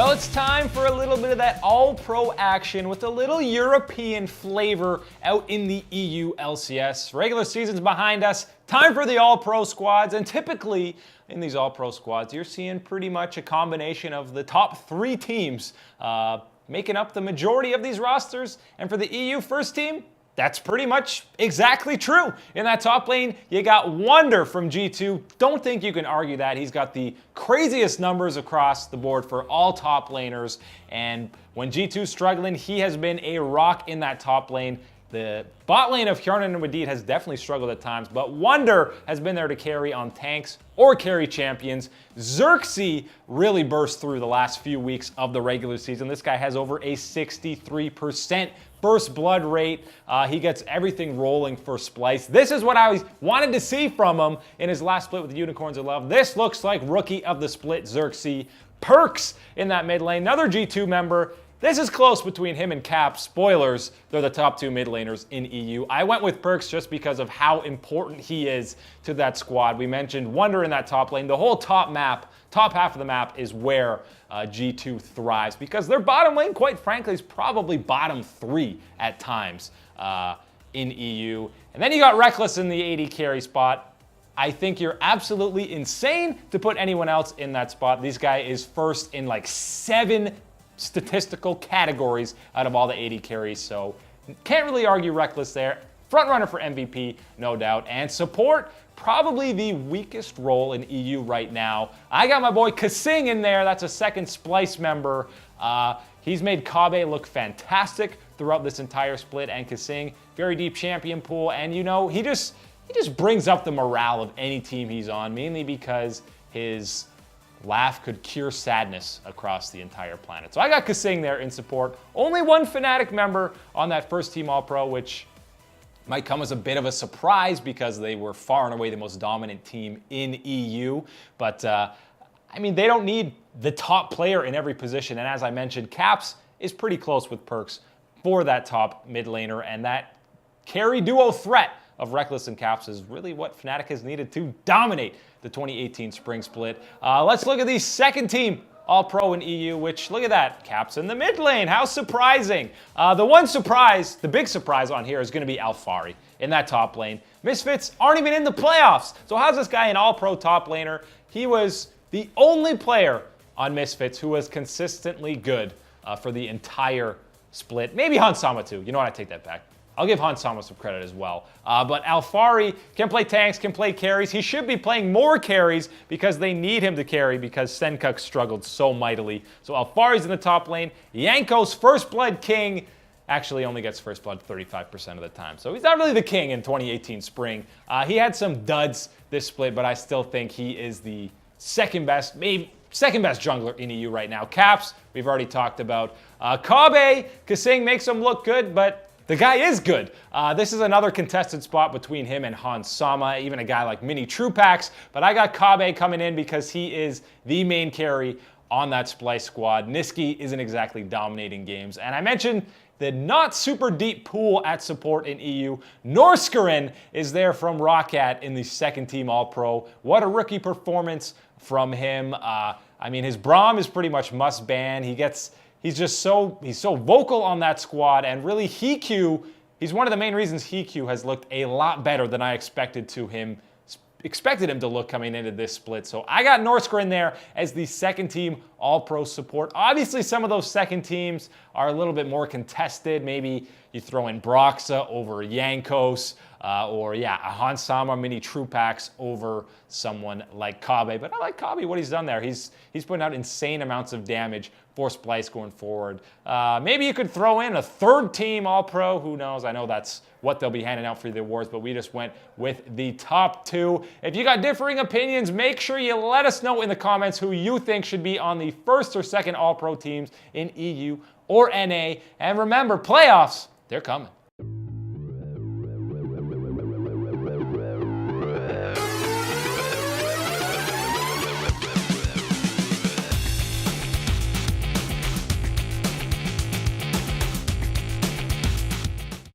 Well, it's time for a little bit of that all-pro action with a little European flavor out in the EU LCS. Regular season's behind us. Time for the all-pro squads, and typically in these all-pro squads, you're seeing pretty much a combination of the top 3 teams making up the majority of these rosters. And for the EU first team, that's pretty much exactly true. In that top lane, you got Wonder from G2. Don't think you can argue that. He's got the craziest numbers across the board for all top laners. And when G2's struggling, he has been a rock in that top lane. The bot lane of Hjarnan and Wadid has definitely struggled at times, but Wonder has been there to carry on tanks or carry champions. Xerxes really burst through the last few weeks of the regular season. This guy has over a 63% burst blood rate. He gets everything rolling for Splice. This is what I always wanted to see from him in his last split with the Unicorns of Love. This looks like rookie of the split Xerxes. Perkz in that mid lane, another G2 member. This is close between him and Cap. Spoilers, they're the top 2 mid laners in EU. I went with Perkz just because of how important he is to that squad. We mentioned Wonder in that top lane. The whole top half of the map is where G2 thrives because their bottom lane, quite frankly, is probably bottom 3 at times in EU. And then you got Reckless in the AD carry spot. I think you're absolutely insane to put anyone else in that spot. This guy is first in like 7 statistical categories out of all the 80 carries, so can't really argue Reckless there. Front runner for MVP, no doubt. And support, probably the weakest role in EU right now. I got my boy Kasing in there. That's a second Splice member. He's made Kabe look fantastic throughout this entire split, and Kasing, very deep champion pool, and you know, he just brings up the morale of any team he's on, mainly because his laugh could cure sadness across the entire planet. So I got Kasing there in support. Only one Fnatic member on that first team All-Pro, which might come as a bit of a surprise because they were far and away the most dominant team in EU. But, I mean, they don't need the top player in every position. And as I mentioned, Caps is pretty close with Perkz for that top mid laner. And that carry duo threat of Reckless and Caps is really what Fnatic has needed to dominate the 2018 spring split. Let's look at the second team All-Pro in EU, which, look at that, Caps in the mid lane. How surprising. The big surprise on here is going to be Alphari in that top lane. Misfits aren't even in the playoffs. So how's this guy an All-Pro top laner? He was the only player on Misfits who was consistently good for the entire split. Maybe Hansama too. You know what? I take that back. I'll give Hansama some credit as well. But Alphari can play tanks, can play carries. He should be playing more carries because they need him to carry because Senkuk struggled so mightily. So Alphari's in the top lane. Yanko's First Blood King actually only gets First Blood 35% of the time. So he's not really the king in 2018 spring. He had some duds this split, but I still think he is the second best jungler in EU right now. Caps, we've already talked about. Kabe, Kasing makes him look good, but the guy is good. This is another contested spot between him and Hansama, even a guy like Mini Trupax. But I got Kabe coming in because he is the main carry on that Splice squad. Niski isn't exactly dominating games. And I mentioned the not super deep pool at support in EU. Norskarin is there from Roccat in the second team All-Pro. What a rookie performance from him. I mean, his Braum is pretty much must ban. He's so vocal on that squad, and really he's one of the main reasons Hiku has looked a lot better than I expected him to look coming into this split. So I got Norskarin there as the second team All-Pro support. Obviously, some of those second teams are a little bit more contested. Maybe you throw in Broxa over Yankos, or a Hansama Mini Trupax over someone like Kabe. But I like Kabe, what he's done there. He's putting out insane amounts of damage for Splice going forward. Maybe you could throw in a third team All-Pro. Who knows? I know that's what they'll be handing out for the awards, but we just went with the top 2. If you got differing opinions, make sure you let us know in the comments who you think should be on the first or second All-Pro teams in EU or NA. And remember, playoffs, they're coming.